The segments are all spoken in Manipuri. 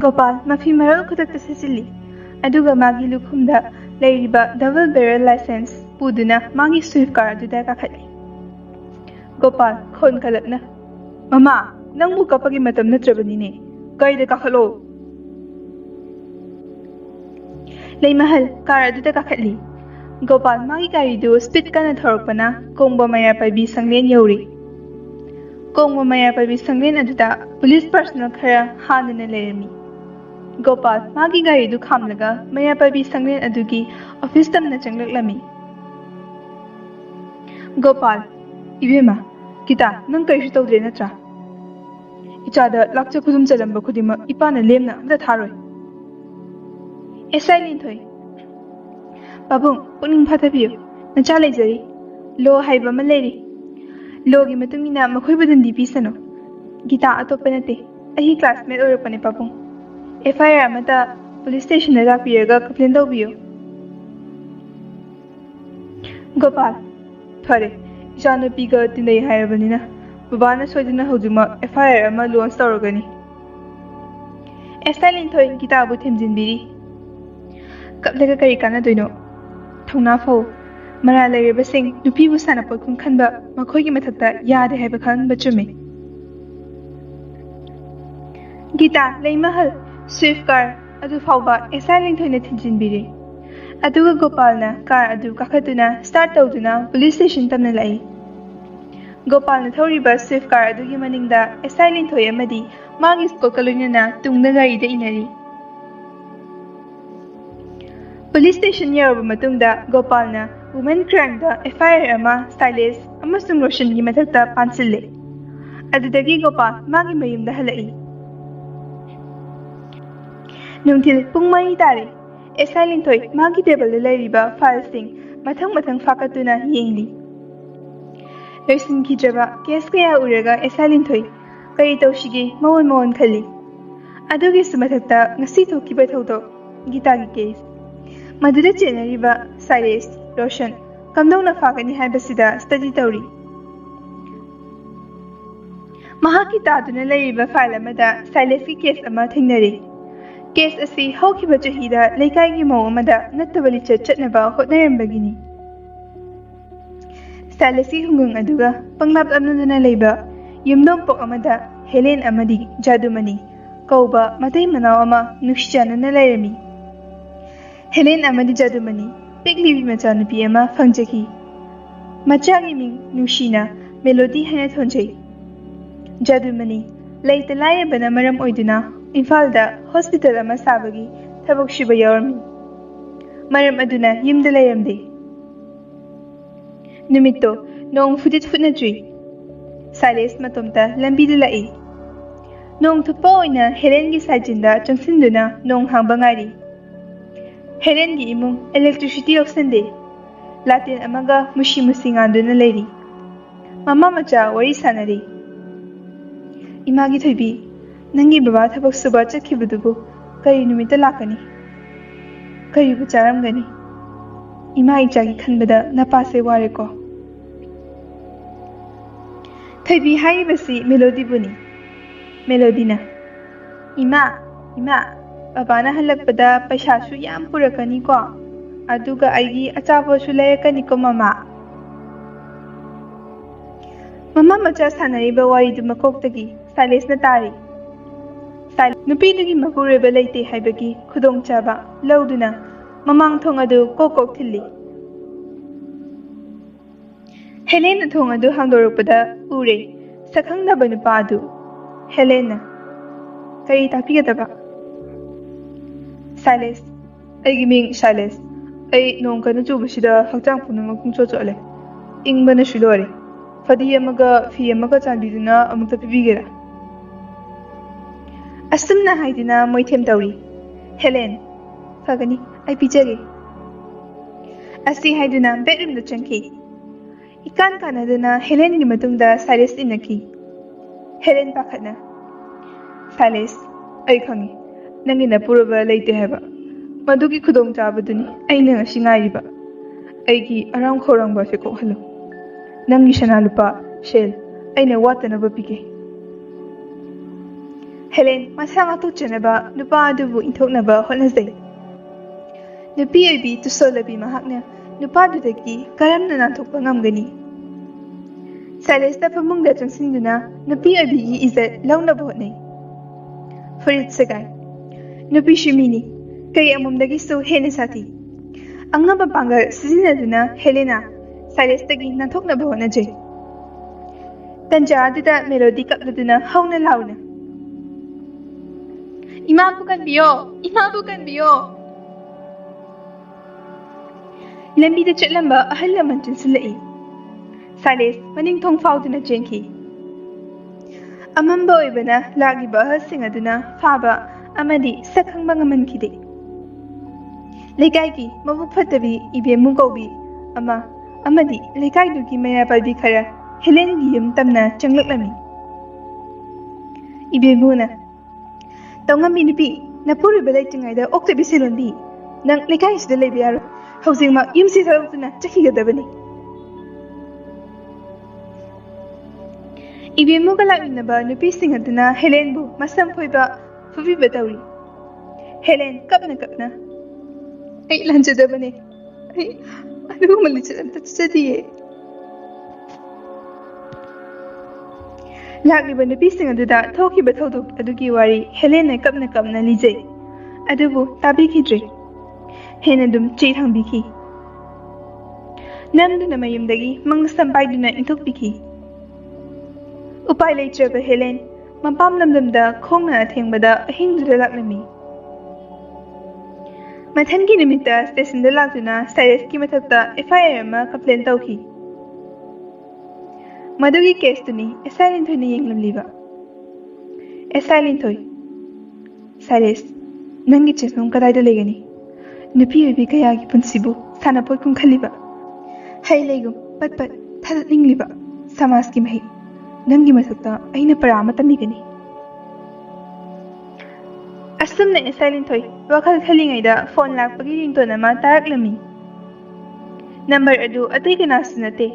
Gopal mafi maral khudakta sesili aduga magi lukhumda leiriba double barrel license puduna magi swift car aduda kakhali Gopal khon khalakna mama nangmu kapagi matam natrabani ne kaida kakhalo leimahal car aduda kakhali Gopal magi gari du speed kana thorokpana kongba maya paibi sanglen yori kongba maya paibi sanglen aduda police personnel khara hanana lerami Gopal magi gari du khamlaga maya pabi sanglen adugi office tamna changlakami Gopal ibema kita nang kaisu tawdre natra ichada lakcha khudum chalamba khudima ipana lemna amda tharoi esai linthoi babung puning phathabiyo nacha lejari lo haiba maleri logi matungina makhoi badan dipisano gita atopanate ahi classmate oropane babung FIR amata police station da piraga complain tawbiyo Gopal phare jana piga tinai hairabanina babana soidina hojuma FIR ama launch tawragani Estalin thoi kitabu thimjinbiri kaplega kari kana doino thongna fo mara leireba sing nupi bu sana pakun khanba makhoi gi mathakta yade haiba khan bachume Gita leimahal Swift car adu fawba esaling thoina thinjinbiri aduga Gopalna car adu kakhatuna start tawduna police station tamna lai Gopalna thoriba Swift car adugi maningda esaling thoi amadi magi school kalunina tungna gari da inari police station yaroba matungda Gopalna women crime da FIR ama stylist amasung Roshan gi mathakta pansille adudagi Gopal magi mayumda halai Nungtil pungmai tare esailin thoi magi table leiriba filesing mathang fakatuna yengli Loisin kijaba case kaya uraga esailin thoi kai tawshige mawon khali adugi sumathakta ngasi thokiba thodo gita gi case maduda chenariba Cyrus Roshan kamdongna fakani haibasida study tawri mahaki taduna leiriba file amada Cyrus gi case ama thingnari Case asi haukiba chahida leikai gi maw amada nattabali chatnaba hotnarambagini Salasi hungung aduga panglap amnana leiba yumdom pok amada Helen amadi jadumani kauba matai manaw ama nushchana na lairami Helen amadi jadumani pigli macha nupi ama fangjaki machagi ming nushina melody hana thonjai jadumani leita laye bana maram oiduna Infalda hospital ama sabagi thabak shiba yawarmi maram aduna yimda layamde Nimitto nong futit futnajui Silas matomta lambi de lai Nong thupa oina Helen gi sajinda changsinduna nong hangbangari Helen gi imung electricity oxende Latin amaga mushi musinganduna leiri Mama macha wari sanari Imagi thoibi Nangi baba thabak suba chakhibudubu kari numita lakani kari bu charamgani ima ichagi khanbada napase ware ko thaibi haibasi melody buni melodina ima baba na halakpada paisa su yam purakani ko aduga aigi achabo su layakani ko mama macha sanariba wari du makoktagi Silas na tari Nupidagi makureba leite haibagi khudong chaba lauduna mamang thong adu kokok thilli Helena thong adu hangdorukpada ure sakhangdaba nupa adu Helena kai tapigadaba Silas aigi ming Silas ai nong kana chubasida hakchang punama kungcho chole ingbana shilore fadi amaga fi amaga chandiduna amukta pibigera Asumna haidina moithem tawri Helen fagani ai pijage asi haidina bedroom da chanki ikan kanaduna Helen gi matungda Silas inaki Helen pakhatna Silas ai khangi nangi na puraba leite haba ꯃꯗꯨꯒꯤ ꯈꯨꯗꯣꯡꯆꯥꯕꯗꯨꯅꯤ ꯑꯩꯅ ꯉꯁꯤ ꯉꯥꯏꯔꯤꯕ ꯑꯩꯒꯤ ꯑꯔꯥꯝ ꯈꯧꯔꯥꯡꯕ ꯑꯁꯤ ꯀꯣꯛꯍꯜꯂꯨ ꯅꯪꯒꯤ ꯁꯅꯥ ꯂꯨꯄꯥ ꯁꯦꯜ ꯑꯩꯅ ꯋꯥꯠꯇꯅꯕ ꯄꯤꯒꯦ ꯍꯦꯂꯦꯟ ꯃꯁꯥ ꯉꯥꯛꯊꯣꯛꯆꯅꯕ ꯅꯨꯄꯥ ꯑꯗꯨꯕꯨ ꯏꯟꯊꯣꯛꯅꯕ ꯍꯣꯠꯅꯖꯩ ꯅꯨꯄꯤ ꯑꯣꯏꯕꯤ ꯇꯨꯁꯣꯜꯂꯕꯤ ꯃꯍꯥꯛꯅ ꯅꯨꯄꯥꯗꯨꯗꯒꯤ ꯀꯔꯝꯅ ꯅꯥꯟꯊꯣꯛꯄ ꯉꯝꯒꯅꯤ ꯁꯥꯏꯂꯦꯁꯇ ꯐꯃꯨꯡꯗ ꯆꯪꯁꯤꯟꯗꯨꯅ ꯅꯨꯄꯤ ꯑꯣꯏꯕꯤꯒꯤ ꯏꯖꯠ ꯂꯧꯅꯕ ꯍꯣꯠꯅꯩ ꯐꯨꯔꯤꯠ ꯁꯦꯒꯥꯏ ꯅꯨꯄꯤꯁꯨ ꯃꯤꯅꯤ ꯀꯩ ꯑꯃꯣꯝꯗꯒꯤꯁꯨ ꯍꯦꯟꯅ ꯁꯥꯊꯤ ꯑꯉꯝꯕ ꯄꯥꯡꯒꯜ ꯁꯤꯖꯤꯟꯅꯗꯨꯅ ꯍꯦꯂꯦꯅꯥ ꯁꯥꯏꯂꯦꯁꯇꯒꯤ ꯅꯥꯟꯊꯣꯛꯅꯕ ꯍꯣꯠꯅꯖꯩ ꯇꯟꯖꯥ ꯑꯗꯨꯗ ꯃꯦꯂꯣꯗꯤ ꯀꯞꯂꯗꯨꯅ ꯍꯧꯅ ꯂꯥꯎꯅ ꯏꯃꯥꯕꯨ ꯀꯟꯕꯤꯌꯣ ꯏꯃꯥꯕꯨ ꯀꯟꯕꯤꯌꯣ ꯂꯝꯕꯤꯗ ꯆꯠꯂꯝꯕ ꯑꯍꯜ ꯂꯃꯟ ꯆꯪꯁꯤꯜꯂꯛꯏ ꯁꯥꯏꯂꯦꯁ ꯃꯅꯤꯡꯊꯣꯡ ꯐꯥꯎꯗꯨꯅ ꯆꯦꯟꯈꯤ ꯑꯃꯝꯕ ꯑꯣꯏꯕꯅ ꯂꯥꯛꯂꯤꯕ ꯑꯍꯜꯁꯤꯡ ꯑꯗꯨꯅ ꯐꯥꯕ ꯑꯃꯗꯤ ꯁꯛ ꯈꯪꯕ ꯉꯝꯍꯟꯈꯤꯗꯦ ꯂꯩꯀꯥꯏꯒꯤ ꯃꯕꯨꯛ ꯐꯠꯇꯕꯤ ꯏꯕꯦꯝꯃꯨ ꯀꯧꯕꯤ ꯑꯃꯗꯤ ꯂꯩꯀꯥꯏꯗꯨꯒꯤ ꯃꯩꯔꯥ ꯄꯥꯏꯕꯤ ꯈꯔ ꯍꯦꯂꯦꯟꯒꯤ ꯌꯨꯝ ꯇꯝꯅ ꯆꯪꯂꯛꯂꯝꯃꯤ ꯏꯕꯦꯝꯃꯨꯅ ꯇꯧꯉꯝꯕꯤ ꯅꯨꯄꯤ ꯅꯄꯨꯔꯣꯏꯕ ꯂꯩꯇ꯭ꯔꯤꯉꯩꯗ ꯑꯣꯛꯇꯕꯤ ꯁꯤꯂꯣꯟꯕꯤ ꯅꯪ ꯂꯩꯀꯥꯏꯁꯤꯗ ꯂꯩꯕ ꯌꯥꯔꯣꯏ ꯍꯧꯖꯤꯛꯃꯛ ꯌꯨꯝꯁꯤ ꯊꯥꯗꯣꯛꯇꯨꯅ ꯆꯠꯈꯤꯒꯗꯕꯅꯤ ꯏꯕꯦꯝꯃꯨꯒ ꯂꯥꯛꯃꯤꯟꯅꯕ ꯅꯨꯄꯤꯁꯤꯡ ꯑꯗꯨꯅ ꯍꯦꯂꯦꯟꯕꯨ ꯃꯁꯝ ꯐꯣꯏꯕ ꯐꯨꯕꯤꯕ ꯇꯧꯔꯤ ꯍꯦꯂꯦꯟ ꯀꯞꯅ ꯀꯞꯅ ꯑꯩ ꯂꯥꯟꯖꯗꯕꯅꯦ ꯑꯩ ꯑꯗꯨꯒꯨꯝꯕ ꯂꯤꯆꯠ ꯑꯝꯇ ꯆꯠꯆꯗꯤꯌꯦ ꯂꯥꯛꯂꯤꯕ ꯅꯨꯄꯤꯁꯤꯡ ꯑꯗꯨꯗ ꯊꯣꯛꯈꯤꯕ ꯊꯧꯗꯣꯛ ꯑꯗꯨꯒꯤ ꯋꯥꯔꯤ ꯍꯦꯂꯦꯟꯅ ꯀꯞꯅ ꯀꯞꯅ ꯂꯤꯖꯩ ꯑꯗꯨꯕꯨ ꯇꯥꯕꯤꯈꯤꯗ꯭ꯔꯦ ꯍꯦꯟꯅ ꯑꯗꯨꯝ ꯆꯩ ꯊꯥꯡꯕꯤꯈꯤ ꯅꯝꯗꯨꯅ ꯃꯌꯨꯝꯗꯒꯤ ꯃꯪꯁꯝ ꯄꯥꯏꯗꯨꯅ ꯏꯟꯊꯣꯛꯄꯤꯈꯤ ꯎꯄꯥꯏ ꯂꯩꯇ꯭ꯔꯕ ꯍꯦꯂꯦꯟ ꯃꯄꯥꯝ ꯂꯝꯗꯝꯗ ꯈꯣꯡꯅ ꯑꯊꯦꯡꯕꯗ ꯑꯍꯤꯡꯗꯨꯗ ꯂꯥꯛꯂꯝꯃꯤ ꯃꯊꯪꯒꯤ ꯅꯨꯃꯤꯠꯇ ꯁ꯭ꯇꯦꯁꯟꯗ ꯂꯥꯛꯇꯨꯅ ꯁꯥꯏꯂꯦꯁꯀꯤ ꯃꯊꯛꯇ FIR ꯑꯃ ꯀꯝꯄ꯭ꯂꯦꯟ ꯇꯧꯈꯤ ꯃꯗꯨꯒꯤ ꯀꯦꯁꯇꯨꯅꯤ ꯑꯦꯁꯥꯏ ꯂꯤꯟꯊꯣꯏꯅ ꯌꯦꯡꯂꯝꯂꯤꯕ ꯑꯦꯁꯥꯏ ꯂꯤꯟꯊꯣꯏ ꯁꯥꯏꯂꯦꯁ ꯅꯪꯒꯤ ꯆꯦꯐꯝ ꯀꯗꯥꯏꯗ ꯂꯩꯒꯅꯤ ꯅꯨꯄꯤ ꯑꯣꯏꯕꯤ ꯀꯌꯥꯒꯤ ꯄꯨꯟꯁꯤꯕꯨ ꯁꯥꯟꯅꯄꯣꯠ ꯀꯨꯝꯈꯠꯂꯤꯕ ꯍꯩ ꯂꯩꯒꯨꯝ ꯄꯠ ꯄꯠ ꯊꯥꯗꯠꯅꯤꯡꯂꯤꯕ ꯁꯃꯥꯖꯀꯤ ꯃꯍꯩ ꯅꯪꯒꯤ ꯃꯊꯛꯇ ꯑꯩꯅ ꯄꯔꯥ ꯑꯃ ꯇꯝꯕꯤꯒꯅꯤ ꯑꯁꯨꯝꯅ ꯑꯦꯁꯥꯏ ꯂꯤꯟꯊꯣꯏ ꯋꯥꯈꯜ ꯈꯜꯂꯤꯉꯩꯗ ꯐꯣꯟ ꯂꯥꯛꯄꯒꯤ ꯔꯤꯡꯇꯣꯟ ꯑꯃ ꯇꯥꯔꯛꯂꯝꯃꯤ ꯅꯝꯕꯔ ꯑꯗꯨ ꯑꯇꯩ ꯀꯅꯥꯁꯨ ꯅꯠꯇꯦ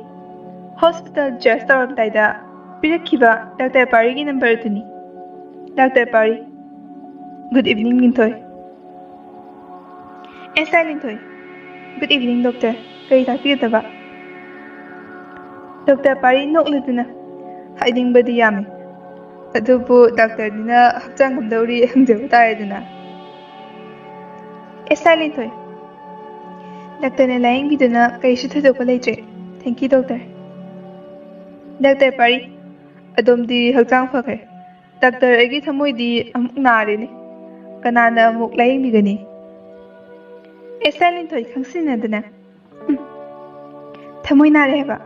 ꯍꯣꯁꯄꯤꯇꯥꯜ ꯖꯁ ꯇꯧꯔꯝꯗꯥꯏꯗ ꯄꯤꯔꯛꯈꯤꯕ ꯗꯥꯛꯇꯔ ꯄꯥꯔꯤꯒꯤ ꯅꯝꯕꯔ ꯑꯗꯨꯅꯤ ꯗꯥꯛꯇꯔ ꯄꯥꯔꯤ ꯒꯨꯗ ꯏꯚꯤꯅꯤꯡ ꯂꯤꯟꯊꯣꯏ ꯑꯦꯁꯥꯏ ꯂꯤꯟꯊꯣꯏ ꯒꯨꯗ ꯏꯚꯤꯅꯤꯡ ꯗꯣꯛꯇꯔ ꯀꯔꯤ ꯇꯥꯛꯄꯤꯒꯗꯕ ꯗꯣꯛꯇꯔ ꯄꯥꯔꯤ ꯅꯣꯛꯂꯗꯨꯅ ꯍꯥꯏꯅꯤꯡꯕꯗꯤ ꯌꯥꯝꯃꯤ ꯑꯗꯨꯕꯨ ꯗꯥꯛꯇꯔꯅꯤꯅ ꯍꯛꯆꯥꯡ ꯉꯝꯗꯧꯔꯤ ꯍꯪꯖꯕ ꯇꯥꯔꯦꯗꯅ ꯑꯦꯁꯥꯏ ꯂꯤꯟꯊꯣꯏ ꯗꯥꯛꯇꯔꯅ ꯂꯥꯌꯦꯡꯕꯤꯗꯨꯅ ꯀꯔꯤꯁꯨ ꯊꯣꯏꯗꯣꯛꯄ ꯂꯩꯇ꯭ꯔꯦ ꯊꯦꯡꯀ꯭ꯌꯨ ꯗꯣꯛꯇꯔ ꯗꯥꯛꯇꯔ ꯄꯥꯔꯤ ꯑꯗꯣꯝꯗꯤ ꯍꯛꯆꯥꯡ ꯐꯈ꯭ꯔꯦ ꯗꯥꯛꯇꯔ ꯑꯩꯒꯤ ꯊꯃꯣꯏꯗꯤ ꯑꯃꯨꯛ ꯅꯥꯔꯦꯅꯦ ꯀꯅꯥꯅ ꯑꯃꯨꯛ ꯂꯥꯌꯦꯡꯕꯤꯒꯅꯤ ꯑꯦꯁꯥꯏ ꯂꯤꯟꯊꯣꯏ ꯈꯪꯁꯤꯟꯅꯗꯨꯅ ꯊꯃꯣꯏ ꯅꯥꯔꯦ ꯍꯥꯏꯕ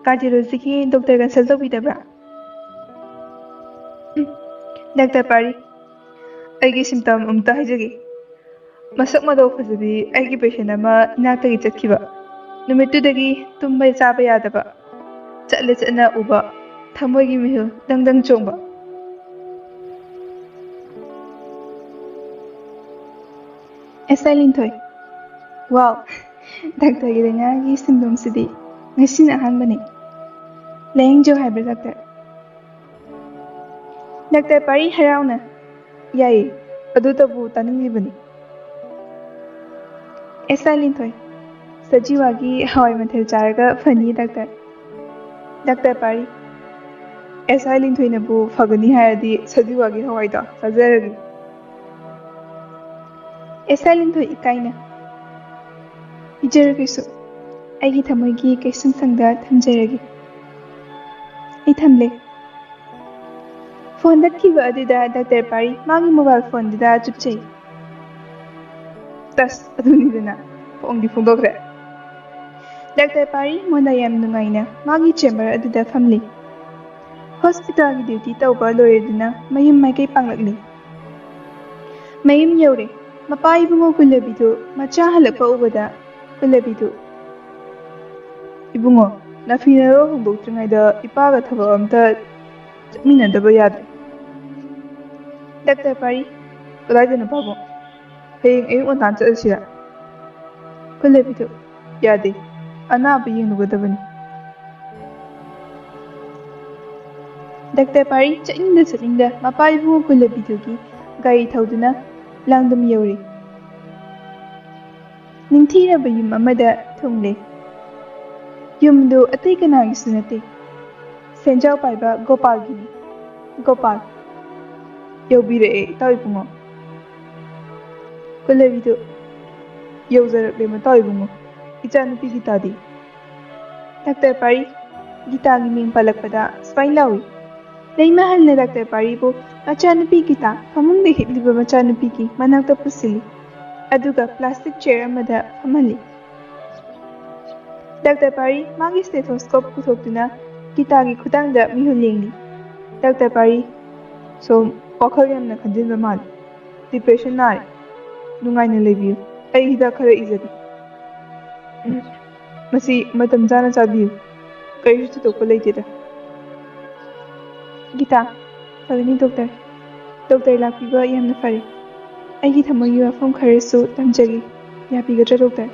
ꯀꯥꯔꯗꯤꯑꯣꯂꯣꯖꯤꯒꯤ ꯗꯣꯛꯇꯔ ꯀꯟꯁꯜ ꯇꯧꯕꯤꯗꯕ꯭ꯔꯥ ꯗꯥꯛꯇꯔ ꯄꯥꯔꯤ ꯑꯩꯒꯤ ꯁꯤꯝꯇꯝ ꯑꯃꯨꯛꯇ ꯍꯥꯏꯖꯒꯦ ꯃꯁꯛ ꯃꯇꯧ ꯐꯖꯕꯤ ꯑꯩꯒꯤ ꯄꯦꯁꯦꯟ ꯑꯃ ꯏꯅꯥꯛꯇꯒꯤ ꯆꯠꯈꯤꯕ ꯅꯨꯃꯤꯠꯇꯨꯗꯒꯤ ꯇꯨꯝꯕ ꯆꯥꯕ ꯌꯥꯗꯕ ꯆꯠꯂ ꯆꯠꯅ ꯎꯕ ꯊꯃꯣꯏꯒꯤ ꯃꯤꯍꯨꯜ ꯗꯪ ꯗꯪ ꯆꯣꯡꯕ ꯑꯦꯁꯥꯏ ꯂꯤꯟꯊꯣꯏ ꯋꯥꯎ ꯗꯥꯛꯇꯔꯒꯤ ꯂꯥꯏꯅꯥꯒꯤ ꯁꯤꯝꯗꯣꯝꯁꯤꯗꯤ ꯉꯁꯤꯅ ꯑꯍꯥꯟꯕꯅꯤ ꯂꯥꯌꯦꯡꯖꯧ ꯍꯥꯏꯕ꯭ꯔꯥ ꯗꯥꯛꯇꯔ ꯗꯥꯛꯇꯔ ꯄꯥꯔꯤ ꯍꯔꯥꯎꯅ ꯌꯥꯏꯌꯦ ꯑꯗꯨꯇꯕꯨ ꯇꯥꯅꯤꯡꯂꯤꯕꯅꯤ ꯑꯦꯁꯥꯏ ꯂꯤꯟꯊꯣꯏ ꯁꯖꯤꯋꯥꯒꯤ ꯍꯋꯥꯏ ꯃꯊꯦꯜ ꯆꯥꯔꯒ ꯐꯅꯤ ꯗꯥꯛꯇꯔ ꯗꯥꯛꯇꯔ ꯄꯥꯔꯤ ꯑꯦꯁꯥꯏ ꯂꯤꯟꯊꯣꯏꯅꯕꯨ ꯐꯒꯅꯤ ꯍꯥꯏꯔꯗꯤ ꯁꯖꯤꯋꯥꯒꯤ ꯍꯋꯥꯏꯗꯣ ꯆꯥꯖꯔꯒꯦ ꯑꯦꯁꯥꯏ ꯂꯤꯟꯊꯣꯏ ꯏꯀꯥꯏꯅ ꯄꯤꯖꯔꯒꯦꯁꯨ ꯑꯩꯒꯤ ꯊꯃꯣꯏꯒꯤ ꯀꯩꯁꯨꯝꯁꯪꯗ ꯊꯝꯖꯔꯒꯦ ꯑꯩ ꯊꯝꯂꯦ ꯐꯣꯟ ꯇꯠꯈꯤꯕ ꯑꯗꯨꯗ ꯗꯥꯛꯇꯔ ꯄꯥꯔꯤ ꯃꯥꯒꯤ ꯃꯣꯕꯥꯏꯜ ꯐꯣꯟꯗꯨꯗ ꯆꯨꯞꯆꯩ ꯇꯁ ꯑꯗꯨꯅꯤꯗꯅ ꯐꯣꯡꯗꯤ ꯐꯣꯡꯗꯣꯛꯈ꯭ꯔꯦ ꯗꯥꯛꯇꯔ ꯄꯥꯔꯤ ꯃꯣꯟꯗ ꯌꯥꯝ ꯅꯨꯡꯉꯥꯏꯅ ꯃꯥꯒꯤ ꯆꯦꯝꯕꯔ ꯑꯗꯨꯗ ꯐꯝꯂꯤ ꯍꯣꯁꯄꯤꯇꯥꯜꯒꯤ ꯗ꯭ꯌꯨꯇꯤ ꯇꯧꯕ ꯂꯣꯏꯔꯗꯨꯅ ꯃꯌꯨꯝ ꯃꯥꯏꯀꯩ ꯄꯥꯡꯂꯛꯂꯤ ꯃꯌꯨꯝ ꯌꯧꯔꯦ ꯃꯄꯥ ꯏꯕꯨꯡꯉꯣ ꯀꯨꯜꯂꯕꯤꯗꯨ ꯃꯆꯥ ꯍꯜꯂꯛꯄ ꯎꯕꯗ ꯀꯨꯜꯂꯕꯤꯗꯨ ꯏꯕꯨꯡꯉꯣ ꯅꯐꯤ ꯅꯔꯣꯜ ꯍꯣꯡꯗꯣꯛꯇ꯭ꯔꯤꯉꯩꯗ ꯏꯄꯥꯒ ꯊꯕꯛ ꯑꯝꯇ ꯆꯠꯃꯤꯟꯅꯗꯕ ꯌꯥꯗ꯭ꯔꯦ ꯗꯥꯛꯇꯔ ꯄꯥꯔꯤ ꯀꯗꯥꯏꯗꯅꯣ ꯄꯥꯕꯨꯡ Heyeng ayung ontan chatsira. Kulebidu. Yade. Anaba yengugadabani. Dr. Pari chakningda mapa ibungo kulebidugi gari thauduna langdam yori. Ningthiraba yum amada thungle. Yumdu atai kanagisu nate. Senjau paiba Gopal gini. Gopal. Yaubirae tawi bungo. Kulebidu. Yauzarak lema tawi bungo. Ichanupi Gitadi. Dr. Pari Gita gi ming palakpada spine lawi. Leima halna Dr. Pari bo machanupi Gita famungda hitliba machanupi ki manakta pusili. Aduga plastic chair amada famali. Dr. Pari magi stethoscope puthokduna Gita gi khutangda mihun lengli. Dr. Pari so wakhal yamna khanjinba mal. Depression nare. Nungaina lebiyu. Ai hida khara izadi. Masi matam jana chabiyu. Kaisu thokpa leiteda. Gita, fagani doctor. Doctor lakpiba yamna fare. Aigi thamogi wafam kharasu tamjagi. Yapigadra doctor.